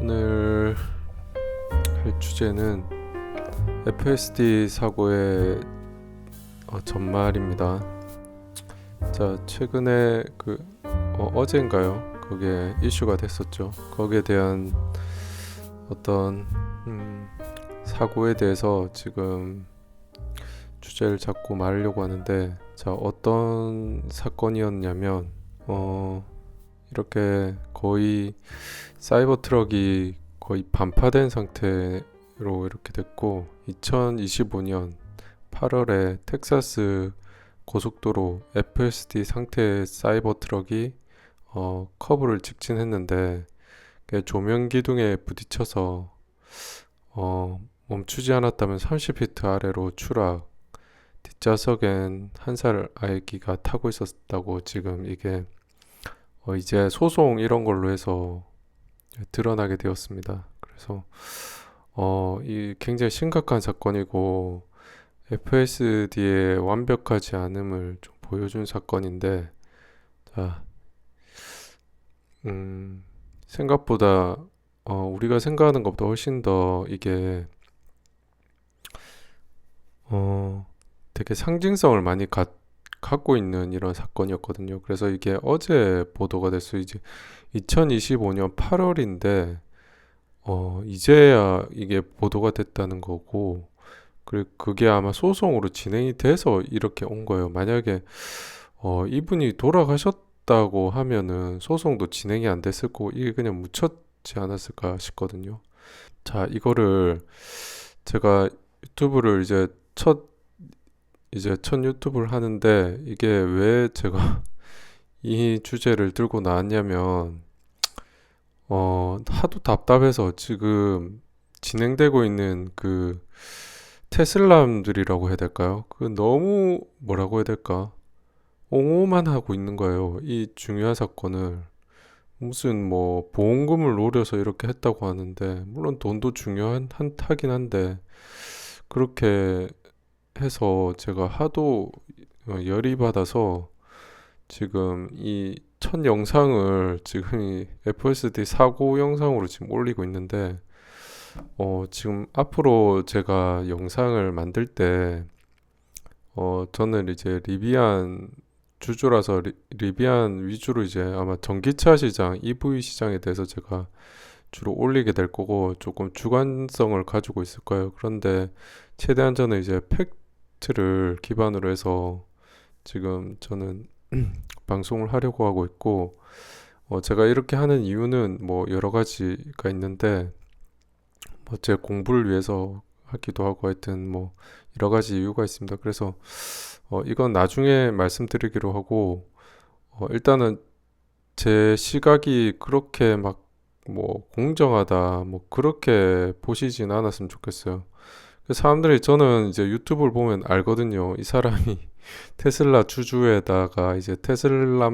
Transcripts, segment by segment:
오늘 할 주제는 FSD 사고의 전말입니다. 자, 최근에 어젠가요? 그게 이슈가 됐었죠. 거기에 대한 어떤 사고에 대해서 지금 주제를 잡고 말하려고 하는데, 자, 어떤 사건이었냐면 이렇게 거의 사이버 트럭이 거의 반파된 상태로 이렇게 됐고, 2025년 8월에 텍사스 고속도로 FSD 상태의 사이버 트럭이 커브를 직진했는데, 그게 조명 기둥에 부딪혀서 멈추지 않았다면 30피트 아래로 추락. 뒷좌석엔 한 살 아기가 타고 있었다고 지금 이게 이제 소송 이런 걸로 해서 드러나게 되었습니다. 그래서 이 굉장히 심각한 사건이고 FSD의 완벽하지 않음을 좀 보여준 사건인데, 자, 생각보다 우리가 생각하는 것보다 훨씬 더 이게 되게 상징성을 많이 갖고 있는 이런 사건이었거든요. 그래서 이게 어제 보도가 됐어요. 이제 2025년 8월인데 이제야 이게 보도가 됐다는 거고, 그리고 그게 아마 소송으로 진행이 돼서 이렇게 온 거예요. 만약에 이분이 돌아가셨다고 하면은 소송도 진행이 안 됐을 거고 이게 그냥 묻혔지 않았을까 싶거든요. 자, 이거를 제가 유튜브를 이제 첫 유튜브를 하는데, 이게 왜 제가 이 주제를 들고 나왔냐면 하도 답답해서 지금 진행되고 있는 그 테슬라들이라고 해야 될까요? 그 너무 뭐라고 해야 될까? 옹호만 하고 있는 거예요. 이 중요한 사건을 무슨 뭐 보험금을 노려서 이렇게 했다고 하는데, 물론 돈도 중요한 하긴 한데, 그렇게 해서 제가 하도 열이 받아서 지금 이 첫 영상을 지금 이 FSD 사고 영상으로 지금 올리고 있는데, 지금 앞으로 제가 영상을 만들 때 저는 이제 리비안 주주라서 리비안 위주로 이제 아마 전기차 시장, EV 시장에 대해서 제가 주로 올리게 될 거고, 조금 주관성을 가지고 있을 거예요. 그런데 최대한 저는 이제 팩트를 기반으로 해서 지금 저는 방송을 하려고 하고 있고, 제가 이렇게 하는 이유는 뭐 여러 가지가 있는데, 뭐 제 공부를 위해서 하기도 하고, 하여튼 뭐 여러 가지 이유가 있습니다. 그래서 이건 나중에 말씀드리기로 하고, 일단은 제 시각이 그렇게 막 뭐 공정하다 뭐 그렇게 보시진 않았으면 좋겠어요. 그 사람들이, 저는 이제 유튜브를 보면 알거든요. 이 사람이 테슬라 주주에다가 이제 테슬라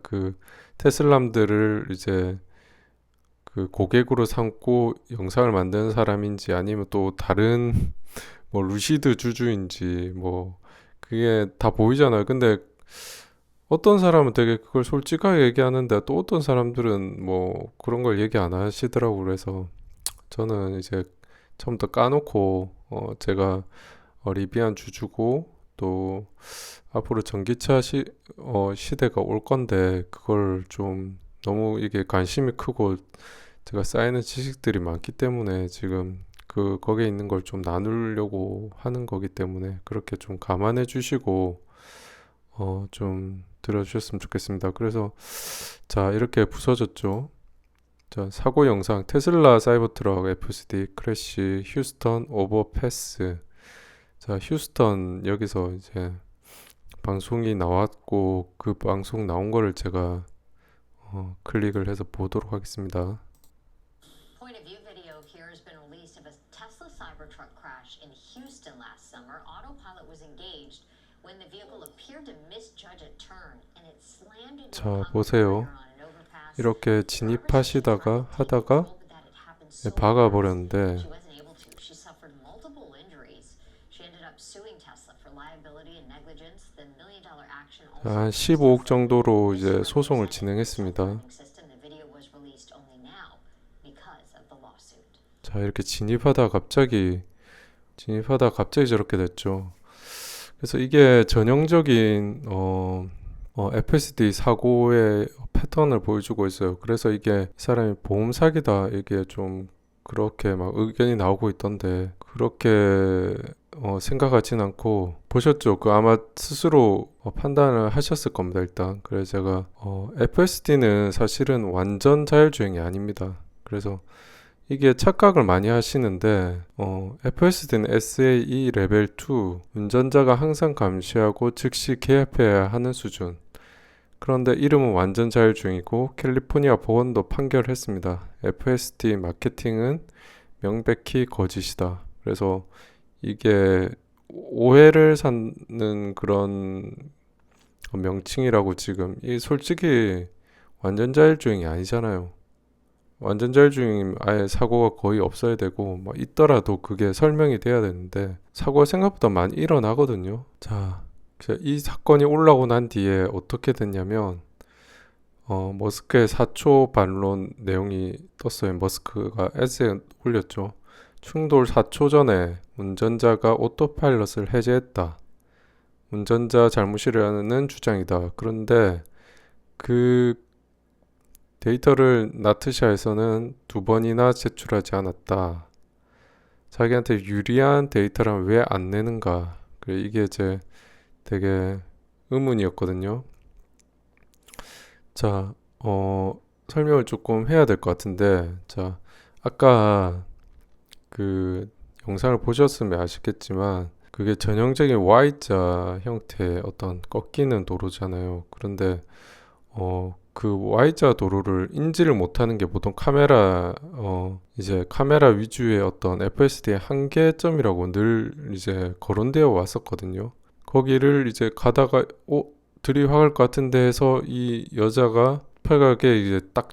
그 테슬람들을 이제 그 고객으로 삼고 영상을 만드는 사람인지, 아니면 또 다른 뭐 루시드 주주인지, 뭐 그게 다 보이잖아요. 근데 어떤 사람은 되게 그걸 솔직하게 얘기하는데, 또 어떤 사람들은 뭐 그런 걸 얘기 안 하시더라고. 그래서 저는 이제 처음부터 까놓고 제가 리비안 주주고, 또 앞으로 전기차 시대가 올 건데, 그걸 좀 너무 이게 관심이 크고 제가 쌓이는 지식들이 많기 때문에 지금 거기에 있는 걸 좀 나누려고 하는 거기 때문에, 그렇게 좀 감안해 주시고 좀 들어주셨으면 좋겠습니다. 그래서 자, 이렇게 부서졌죠. 자, 사고 영상 테슬라 사이버트럭 FSD 크래시 휴스턴 오버패스. 자, 휴스턴 여기서 이제 방송이 나왔고, 그 방송 나온 거를 제가 클릭을 해서 보도록 하겠습니다. Point of view video here has been released of a Tesla Cybertruck crash in Houston last summer. Autopilot was engaged when the vehicle appeared to misjudge a turn and it slammed into a 자, concrete 보세요. barrier on an overpass. 이렇게 진입하시다가 하다가 But that it happened so fast, 박아버렸는데, she wasn't able to. She suffered multiple injuries. She ended up suing Tesla for liability and negligence. The $1 million action also 한 accused 15억 Tesla 정도로 of 이제 소송을 misrepresenting the 진행했습니다. self-driving system. The video was released only now. because of the lawsuit. 자, 이렇게 진입하다 갑자기 저렇게 됐죠. 그래서 이게 전형적인 FSD 사고의 패턴을 보여주고 있어요. 그래서 이게 이 사람이 보험 사기다 이게 좀 그렇게 막 의견이 나오고 있던데 그렇게 생각하진 않고 보셨죠? 그 아마 스스로 판단을 하셨을 겁니다. 일단 그래서 제가 FSD는 사실은 완전 자율주행이 아닙니다. 그래서 이게 착각을 많이 하시는데 FSD는 SAE 레벨 2 운전자가 항상 감시하고 즉시 개입해야 하는 수준. 그런데 이름은 완전 자율주행이고 캘리포니아 법원도 판결했습니다. FSD 마케팅은 명백히 거짓이다. 그래서 이게 오해를 사는 그런 명칭이라고 지금 이 솔직히 완전 자율주행이 아니잖아요. 완전 자율주행이면 아예 사고가 거의 없어야 되고 뭐 있더라도 그게 설명이 돼야 되는데 사고가 생각보다 많이 일어나거든요. 자, 이 사건이 올라오고 난 뒤에 어떻게 됐냐면 머스크의 4초 반론 내용이 떴어요. 머스크가 에세이 올렸죠. 충돌 4초 전에 운전자가 오토파일럿을 해제했다. 운전자 잘못이라는 주장이다. 그런데 그 데이터를 나트샤에서는 2번이나 제출하지 않았다. 자기한테 유리한 데이터라면 왜 안 내는가? 이게 이제 되게 의문이었거든요. 자, 설명을 조금 해야 될 것 같은데, 자, 아까 그 영상을 보셨으면 아시겠지만, 그게 전형적인 Y자 형태의 어떤 꺾이는 도로잖아요. 그런데, 그 Y자 도로를 인지를 못하는 게 보통 이제 카메라 위주의 어떤 FSD의 한계점이라고 늘 이제 거론되어 왔었거든요. 거기를 이제 가다가 들이박을 것 같은데 해서 이 여자가 팔각에 이제 딱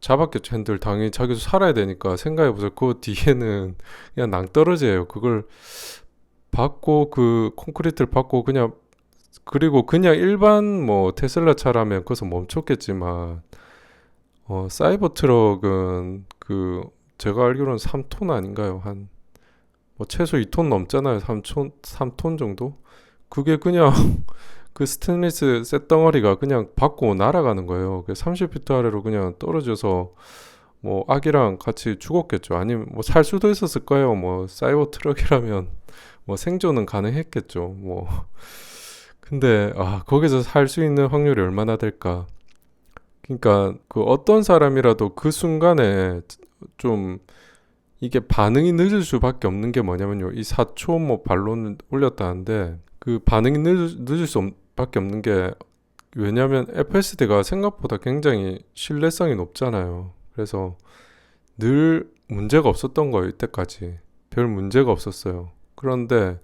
잡았겠죠. 핸들 당연히 자기도 살아야 되니까 생각해보세요. 그 뒤에는 그냥 낭떠러지예요. 그걸 받고 그 콘크리트를 받고 그리고 그냥 일반 뭐 테슬라 차라면 거기서 멈췄겠지만 사이버 트럭은 제가 알기로는 3톤 아닌가요? 한 뭐 최소 2톤 넘잖아요. 3톤 정도? 그게 그냥 그 스테인리스 쇳덩어리가 그냥 받고 날아가는 거예요. 30피트 아래로 그냥 떨어져서 뭐 아기랑 같이 죽었겠죠. 아니면 뭐 살 수도 있었을 거예요. 뭐 사이버 트럭이라면 뭐 생존은 가능했겠죠. 뭐 근데 거기서 살 수 있는 확률이 얼마나 될까? 그러니까 그 어떤 사람이라도 그 순간에 좀 이게 반응이 늦을 수밖에 없는 게 뭐냐면요. 이 4초 뭐 반론을 올렸다는데 그 반응이 늦을 수밖에 없는 게 왜냐하면 FSD가 생각보다 굉장히 신뢰성이 높잖아요. 그래서 늘 문제가 없었던 거예요. 이때까지 별 문제가 없었어요. 그런데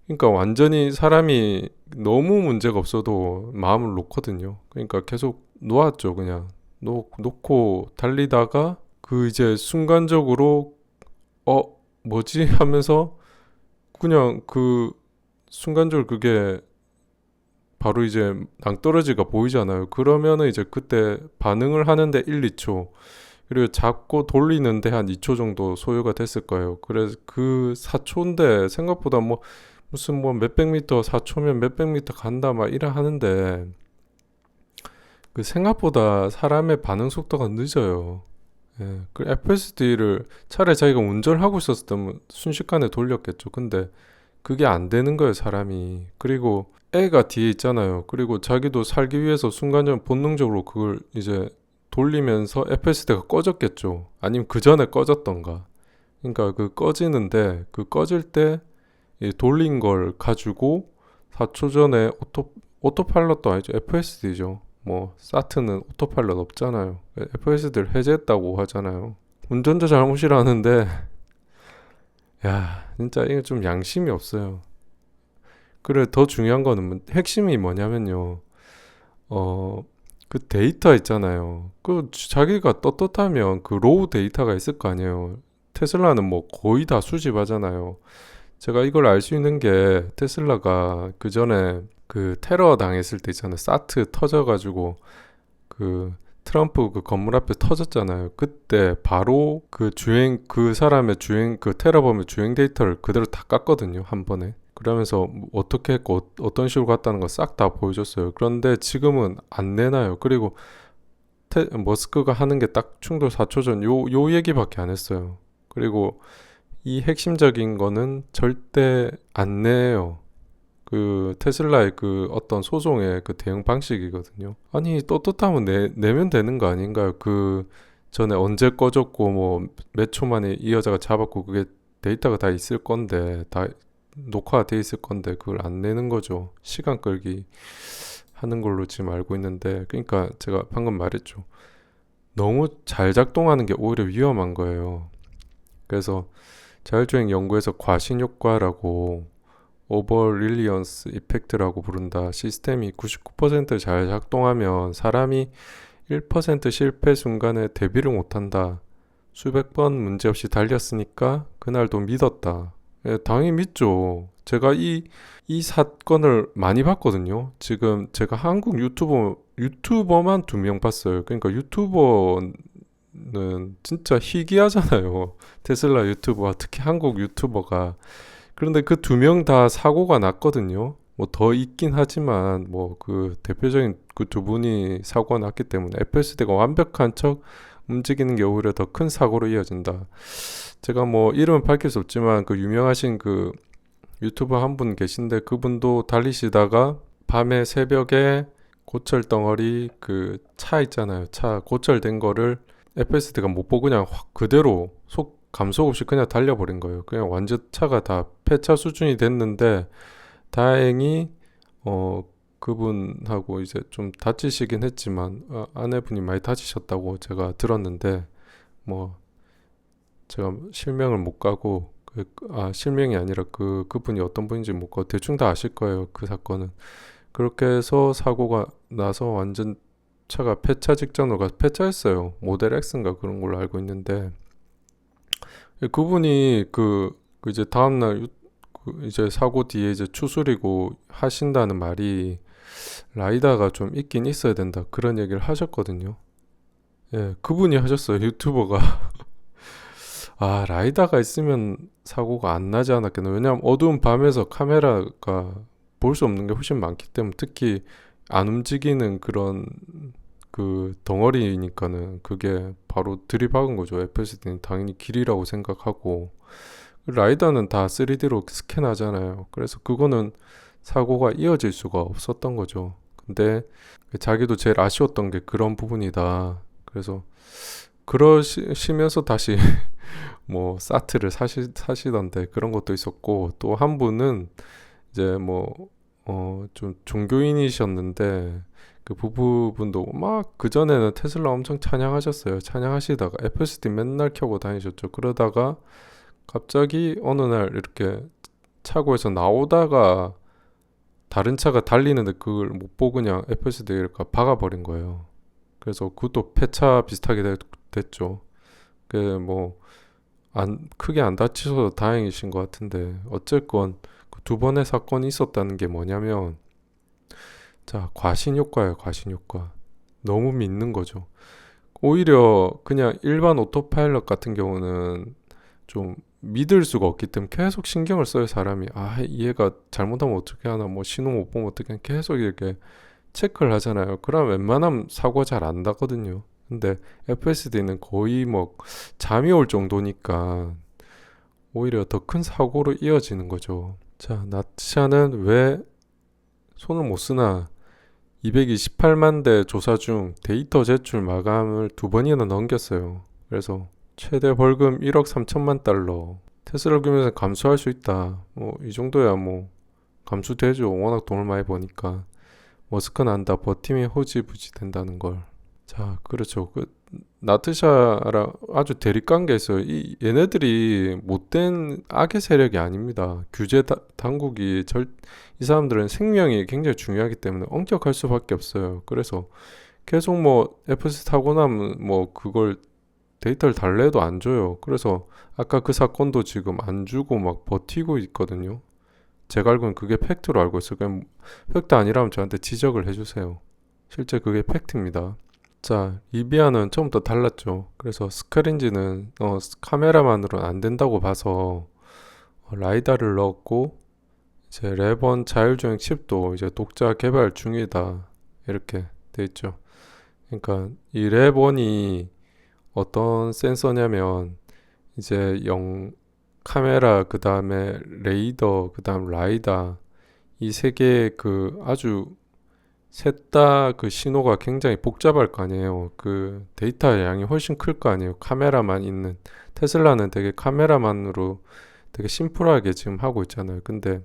그러니까 완전히 사람이 너무 문제가 없어도 마음을 놓거든요. 그러니까 계속 놓았죠. 그냥 놓고 달리다가 그 이제 순간적으로 뭐지 하면서 그냥 그 순간적으로 그게 바로 이제 낭떠러지가 보이잖아요. 그러면은 이제 그때 반응을 하는데 1, 2초 그리고 잡고 돌리는데 한 2초 정도 소요가 됐을 거예요. 그래서 그 4초인데 생각보다 뭐 무슨 뭐 몇백 미터 4초면 몇백 미터 간다 막 이래 하는데 그 생각보다 사람의 반응 속도가 늦어요. 예, 그 FSD를 차라리 자기가 운전을 하고 있었으면 순식간에 돌렸겠죠. 근데 그게 안 되는 거예요, 사람이. 그리고 애가 뒤에 있잖아요. 그리고 자기도 살기 위해서 순간적으로 본능적으로 그걸 이제 돌리면서 FSD가 꺼졌겠죠. 아니면 그 전에 꺼졌던가. 그러니까 그 꺼지는데 그 꺼질 때 이 돌린 걸 가지고 4초 전에 오토파일럿도 아니죠. FSD죠. 뭐 사트는 오토파일럿 없잖아요. FSD를 해제했다고 하잖아요. 운전자 잘못이라는데 야 진짜 이게 좀 양심이 없어요. 그래 더 중요한 거는 핵심이 뭐냐면요. 그 데이터 있잖아요. 그 자기가 떳떳하면 그 로우 데이터가 있을 거 아니에요. 테슬라는 뭐 거의 다 수집하잖아요. 제가 이걸 알 수 있는 게 테슬라가 그 전에 그 테러 당했을 때 있잖아요. 사트 터져가지고 그 트럼프 그 건물 앞에 터졌잖아요. 그때 바로 그 사람의 주행, 그 테러범의 주행 데이터를 그대로 다 깠거든요. 한 번에. 그러면서 뭐 어떻게 했고 어떤 식으로 갔다는 거 싹 다 보여줬어요. 그런데 지금은 안 내놔요. 그리고 머스크가 하는 게 딱 충돌 4초 전 요 얘기밖에 안 했어요. 그리고 이 핵심적인 거는 절대 안 내요. 그 테슬라의 그 어떤 소송의 그 대응 방식이거든요. 아니 떳떳하면 내면 되는 거 아닌가요? 그 전에 언제 꺼졌고 뭐 몇 초 만에 이 여자가 잡았고 그게 데이터가 다 있을 건데 다 녹화가 돼 있을 건데 그걸 안 내는 거죠. 시간 끌기 하는 걸로 지금 알고 있는데 그러니까 제가 방금 말했죠. 너무 잘 작동하는 게 오히려 위험한 거예요. 그래서 자율주행 연구에서 과신효과라고 오버 릴리언스 이펙트라고 부른다. 시스템이 99%잘 작동하면 사람이 1% 실패 순간에 대비를 못한다. 수백 번 문제없이 달렸으니까 그날도 믿었다. 예, 당연히 믿죠. 제가 이 사건을 많이 봤거든요. 지금 제가 한국 유튜버만 2명 봤어요. 그러니까 유튜버는 진짜 희귀하잖아요. 테슬라 유튜버와 특히 한국 유튜버가. 그런데 그 2명 다 사고가 났거든요. 뭐 더 있긴 하지만 뭐 그 대표적인 그 2분이 사고가 났기 때문에 FSD가 완벽한 척 움직이는 게 오히려 더 큰 사고로 이어진다. 제가 뭐 이름은 밝힐 수 없지만 그 유명하신 그 유튜버 한 분 계신데 그분도 달리시다가 밤에 새벽에 고철 덩어리 그 차 있잖아요. 차 고철된 거를 FSD가 못 보고 그냥 확 그대로 감속 없이 그냥 달려버린 거예요. 그냥 완전 차가 다 폐차 수준이 됐는데 다행히 그분하고 이제 좀 다치시긴 했지만 아내분이 많이 다치셨다고 제가 들었는데 뭐 제가 실명을 못 가고 실명이 아니라 그분이 어떤 분인지 못 가고 대충 다 아실 거예요. 그 사건은 그렇게 해서 사고가 나서 완전 차가 폐차 직전으로 폐차했어요. 모델 X인가 그런 걸로 알고 있는데 그분이 그 이제 다음날 이제 사고 뒤에 이제 추스리고 하신다는 말이 라이다가 좀 있긴 있어야 된다 그런 얘기를 하셨거든요. 예, 그분이 하셨어요. 유튜버가. 아, 라이다가 있으면 사고가 안 나지 않았겠나. 왜냐하면 어두운 밤에서 카메라가 볼 수 없는 게 훨씬 많기 때문에 특히 안 움직이는 그런 그 덩어리니까는 그게 바로 들이박은 거죠. FSD는 당연히 길이라고 생각하고 라이다는 다 3D로 스캔하잖아요. 그래서 그거는 사고가 이어질 수가 없었던 거죠. 근데 자기도 제일 아쉬웠던 게 그런 부분이다. 그래서 그러시면서 다시 뭐 사트를 사시던데 그런 것도 있었고 또 한 분은 이제 뭐 좀 종교인이셨는데 그 부부분도 막 그전에는 테슬라 엄청 찬양하셨어요. 찬양하시다가 FSD 맨날 켜고 다니셨죠. 그러다가 갑자기 어느 날 이렇게 차고에서 나오다가 다른 차가 달리는데 그걸 못 보고 그냥 FSD를 박아버린 거예요. 그래서 그것도 폐차 비슷하게 됐죠. 그뭐 크게 안 다치셔서 다행이신 것 같은데 어쨌건 그두 번의 사건이 있었다는 게 뭐냐면 자 과신효과예요. 과신효과. 너무 믿는 거죠. 오히려 그냥 일반 오토파일럿 같은 경우는 좀 믿을 수가 없기 때문에 계속 신경을 써요. 사람이 얘가 잘못하면 어떻게 하나 뭐 신호 못 보면 어떻게 하나 계속 이렇게 체크를 하잖아요. 그럼 웬만하면 사고가 잘 안 나거든요. 근데 FSD는 거의 뭐 잠이 올 정도니까 오히려 더 큰 사고로 이어지는 거죠. 자, 나티샤는 왜 손을 못 쓰나? 228만 대 조사 중 데이터 제출 마감을 2번이나 넘겼어요. 그래서 최대 벌금 1억 3천만 달러. 테슬라 규모에서 감수할 수 있다. 뭐 이 정도야 뭐 감수되죠. 워낙 돈을 많이 버니까. 머스크는 안다. 버팀이 호지부지 된다는 걸. 자, 그렇죠. 나트샤랑 아주 대립관계 있어요. 얘네들이 못된 악의 세력이 아닙니다. 당국이 이 사람들은 생명이 굉장히 중요하기 때문에 엄격할 수밖에 없어요. 그래서 계속 뭐 FS 타고 나면 뭐 그걸 데이터를 달래도 안 줘요. 그래서 아까 그 사건도 지금 안 주고 막 버티고 있거든요. 제가 알고는 그게 팩트로 알고 있어요. 그냥 팩트 아니라면 저한테 지적을 해주세요. 실제 그게 팩트입니다. 자, 리비아는 처음부터 달랐죠. 그래서 스크린지는 카메라만으로는 안 된다고 봐서 라이다를 넣었고 이제 레번 자율주행 칩도 이제 독자 개발 중이다 이렇게 돼 있죠. 그러니까 이 레번이 어떤 센서냐면 이제 카메라 그 다음에 레이더 그 다음 라이다 이 세 개의 그 아주 셋 다 그 신호가 굉장히 복잡할 거 아니에요. 그 데이터 양이 훨씬 클 거 아니에요. 카메라만 있는 테슬라는 되게 카메라만으로 되게 심플하게 지금 하고 있잖아요. 근데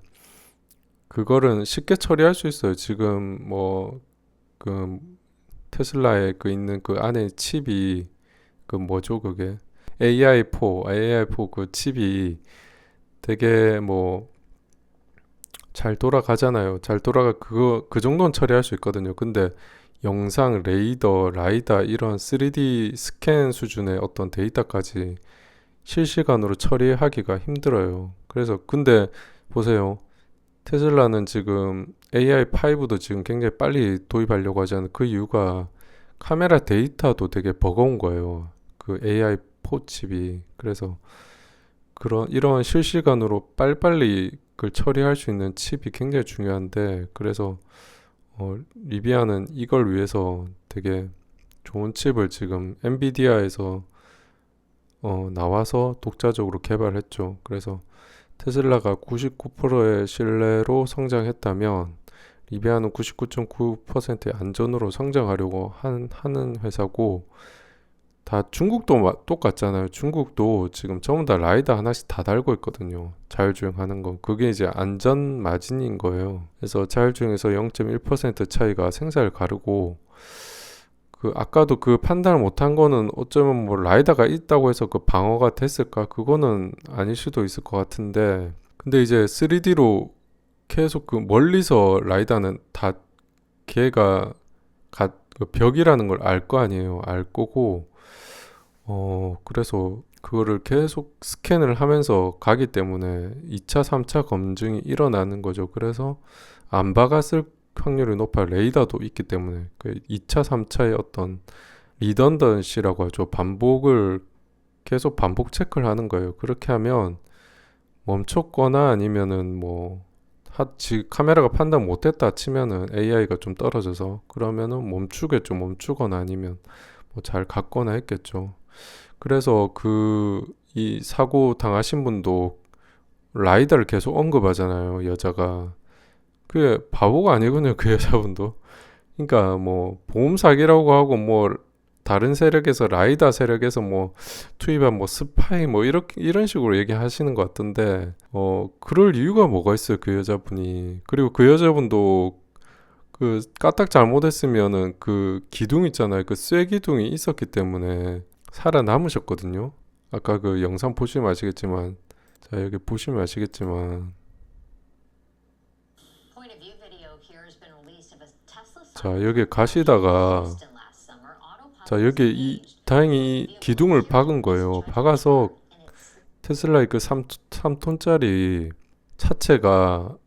그거를 쉽게 처리할 수 있어요. 지금 뭐 그 테슬라에 그 있는 그 안에 칩이 그 뭐죠 그게 AI4 그 칩이 되게 뭐 잘 돌아가잖아요. 잘 돌아가 그거 그 정도는 처리할 수 있거든요. 근데 영상, 레이더, 라이다 이런 3D 스캔 수준의 어떤 데이터까지 실시간으로 처리하기가 힘들어요. 그래서 근데 보세요. 테슬라는 지금 AI5도 지금 굉장히 빨리 도입하려고 하잖아요. 그 이유가 카메라 데이터도 되게 버거운 거예요. 그 AI4 칩이. 그래서 그런 이런 실시간으로 빨리빨리 그걸 처리할 수 있는 칩이 굉장히 중요한데 그래서 리비아는 이걸 위해서 되게 좋은 칩을 지금 엔비디아에서 나와서 독자적으로 개발했죠. 그래서 테슬라가 99%의 신뢰로 성장했다면 리비아는 99.9%의 안전으로 성장하려고 하는 회사고 다 중국도 똑같잖아요. 중국도 지금 전부 다 라이다 하나씩 다 달고 있거든요. 자율주행하는 거. 그게 이제 안전 마진인 거예요. 그래서 자율주행에서 0.1% 차이가 생사를 가르고 그 아까도 그 판단을 못한 거는 어쩌면 뭐 라이다가 있다고 해서 그 방어가 됐을까? 그거는 아닐 수도 있을 것 같은데 근데 이제 3D로 계속 그 멀리서 라이다는 다 걔가 그 벽이라는 걸 알 거 아니에요. 알 거고 그래서 그거를 계속 스캔을 하면서 가기 때문에 2차, 3차 검증이 일어나는 거죠. 그래서 안 박았을 확률이 높아 레이더도 있기 때문에 그 2차, 3차의 어떤 리던던시라고 하죠. 반복을 계속 반복 체크를 하는 거예요. 그렇게 하면 멈췄거나 아니면은 뭐 카메라가 판단 못했다 치면은 AI가 좀 떨어져서 그러면은 멈추겠죠. 멈추거나 아니면 뭐 잘 갔거나 했겠죠. 그래서 이 사고 당하신 분도 라이다를 계속 언급하잖아요, 여자가. 그게 바보가 아니군요, 그 여자분도. 그러니까 뭐 보험 사기라고 하고 뭐 다른 세력에서 라이다 세력에서 뭐 투입한 뭐 스파이 뭐 이런 식으로 얘기하시는 것 같던데 그럴 이유가 뭐가 있어요, 그 여자분이. 그리고 그 여자분도 그 까딱 잘못했으면은 그 기둥 있잖아요. 그 쇠 기둥이 있었기 때문에 살아남으셨거든요. 아까 그 영상 보시면 아시겠지만, 자, 여기 보시면 아시겠지만, Point of view video here has been released of a Tesla 자, 여기 Cybertruck crash in 가시다가, Houston last summer. Autopilot 자, was 여기 engaged 다행히 when the 이 vehicle 기둥을 appeared to 박은 거예요. misjudge a 박아서 turn and its 테슬라의 그 3톤짜리 차체가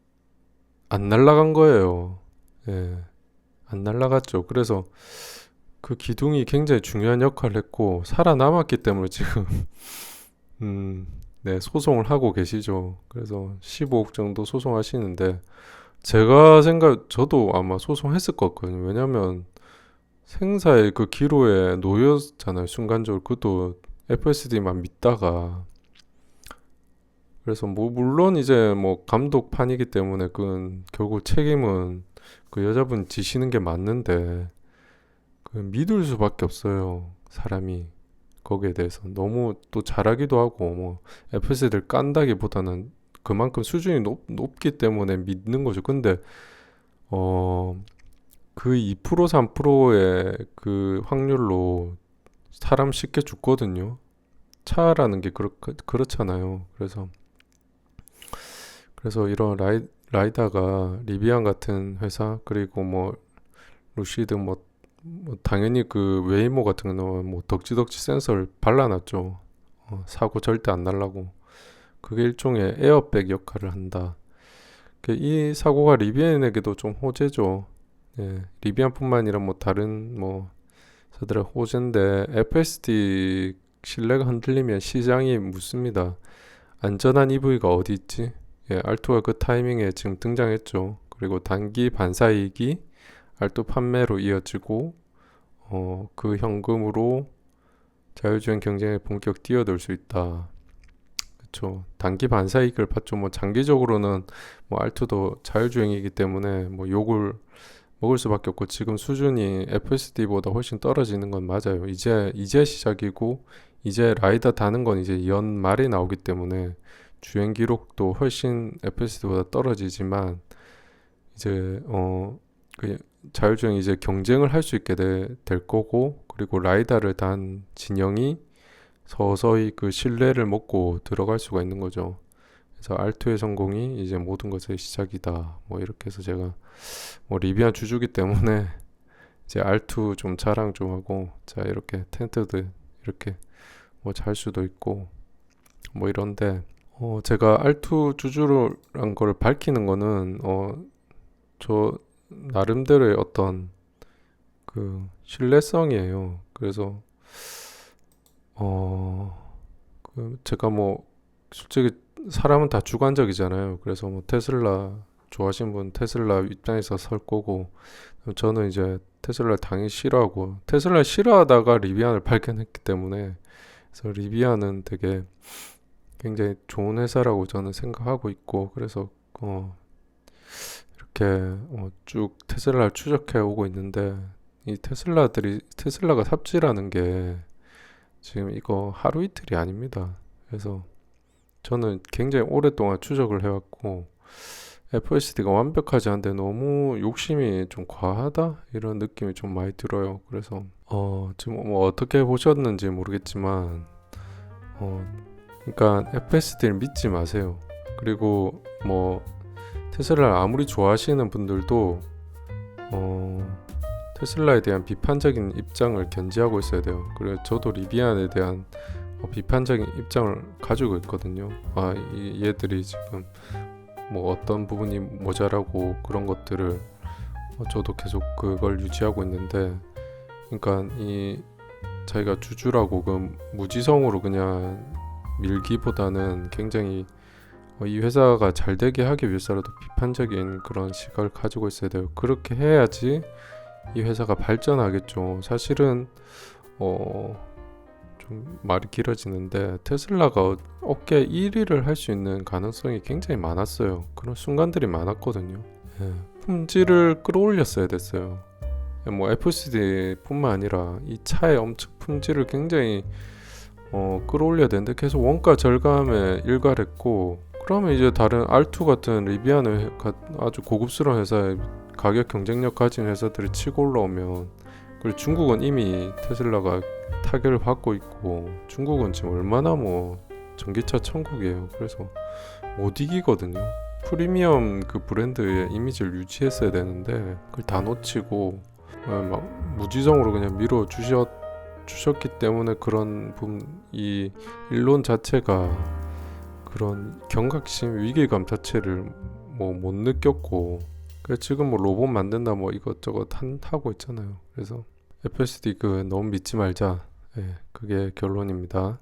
안 날아간 거예요. 예, 안 날아갔죠. 그래서 그 기둥이 굉장히 중요한 역할을 했고, 살아남았기 때문에 지금 음, 네, 소송을 하고 계시죠. 그래서 15억 정도 소송하시는데 저도 아마 소송했을 것 같거든요. 왜냐면 생사의 그 기로에 놓였잖아요. 순간적으로 그것도 FSD만 믿다가 그래서 뭐 물론 이제 뭐 감독판이기 때문에 그건 결국 책임은 그 여자분 지시는 게 맞는데 그 믿을 수밖에 없어요. 사람이. 거기에 대해서 너무 또 잘하기도 하고 뭐 FSD를 깐다기보다는 그만큼 수준이 높기 때문에 믿는 거죠. 근데 어, 그 2% 3%의 그 확률로 사람 쉽게 죽거든요. 차라는 게 그렇잖아요. 그래서 이런 라이다가 리비안 같은 회사 그리고 뭐 루시드 뭐 당연히 그 웨이모 같은 경우는 뭐 덕지덕지 센서를 발라놨죠. 사고 절대 안 날라고. 그게 일종의 에어백 역할을 한다. 이 사고가 리비안에게도 좀 호재죠. 예, 리비안뿐만 아니라 뭐 다른 뭐 호재인데 FSD 신뢰가 흔들리면 시장이 묻습니다. 안전한 EV가 어디 있지? 예, 알투가 그 타이밍에 지금 등장했죠. 그리고 단기 반사이익이 알투 판매로 이어지고 그 현금으로 자율주행 경쟁에 본격 뛰어들 수 있다. 그렇죠. 단기 반사이익을 봤죠. 뭐 장기적으로는 뭐 알투도 자율주행이기 때문에 뭐 욕을 먹을 수밖에 없고 지금 수준이 FSD보다 훨씬 떨어지는 건 맞아요. 이제 시작이고 이제 라이더 다는 건 이제 연말에 나오기 때문에 주행 기록도 훨씬 FSD보다 떨어지지만 이제 그 자율주행 이제 경쟁을 할 수 있게 될 거고 그리고 라이다를 단 진영이 서서히 그 신뢰를 먹고 들어갈 수가 있는 거죠. 그래서 알투의 성공이 이제 모든 것의 시작이다. 뭐 이렇게 해서 제가 뭐 리비안 주주기 때문에 이제 알투 좀 자랑 좀 하고 자 이렇게 텐트도 이렇게 뭐 잘 수도 있고 뭐 이런데 제가 알투 주주란 걸 밝히는 거는 저 나름대로의 어떤 그 신뢰성이에요. 그래서 그 제가 뭐 솔직히 사람은 다 주관적이잖아요. 그래서 뭐 테슬라 좋아하시는 분 테슬라 입장에서 설 거고 저는 이제 테슬라를 당연히 싫어하고 테슬라 싫어하다가 리비안을 발견했기 때문에 그래서 리비안은 되게 굉장히 좋은 회사라고 저는 생각하고 있고 그래서 이렇게 쭉 테슬라를 추적해 오고 있는데 이 테슬라가 삽질하는 게 지금 이거 하루 이틀이 아닙니다. 그래서 저는 굉장히 오랫동안 추적을 해왔고 FSD가 완벽하지 않은데 너무 욕심이 좀 과하다 이런 느낌이 좀 많이 들어요. 그래서 지금 뭐 어떻게 보셨는지 모르겠지만 그러니까 FSD를 믿지 마세요. 그리고 뭐 테슬라를 아무리 좋아하시는 분들도 테슬라에 대한 비판적인 입장을 견지하고 있어야 돼요. 그래서 저도 리비안에 대한 비판적인 입장을 가지고 있거든요. 얘들이 지금 뭐 어떤 부분이 모자라고 그런 것들을 저도 계속 그걸 유지하고 있는데, 그러니까 이 자기가 주주라고 그 무지성으로 그냥 밀기보다는 굉장히 이 회사가 잘 되게 하기 위해서라도 비판적인 그런 시각을 가지고 있어야 돼요. 그렇게 해야지 이 회사가 발전하겠죠. 사실은 좀 말이 길어지는데 테슬라가 업계 1위를 할 수 있는 가능성이 굉장히 많았어요. 그런 순간들이 많았거든요. 예, 품질을 끌어올렸어야 됐어요. 뭐 FCD뿐만 아니라 이 차의 엄청 품질을 굉장히 끌어올려야 되는데 계속 원가 절감에 일갈했고, 그러면 이제 다른 R2 같은 리비안의 아주 고급스러운 회사의 가격 경쟁력 가진 회사들이 치고 올라오면, 그리고 중국은 이미 테슬라가 타결을 받고 있고 중국은 지금 얼마나 뭐 전기차 천국이에요. 그래서 못 이기거든요. 프리미엄 그 브랜드의 이미지를 유지했어야 되는데 그걸 다 놓치고 막 무지성으로 그냥 밀어 주셨기 때문에 그런 이 일론 자체가 그런 경각심, 위기감 자체를 뭐 못 느꼈고, 그래서 지금 뭐 로봇 만든다 뭐 이것저것 하고 있잖아요. 그래서 FSD 너무 믿지 말자. 예, 그게 결론입니다.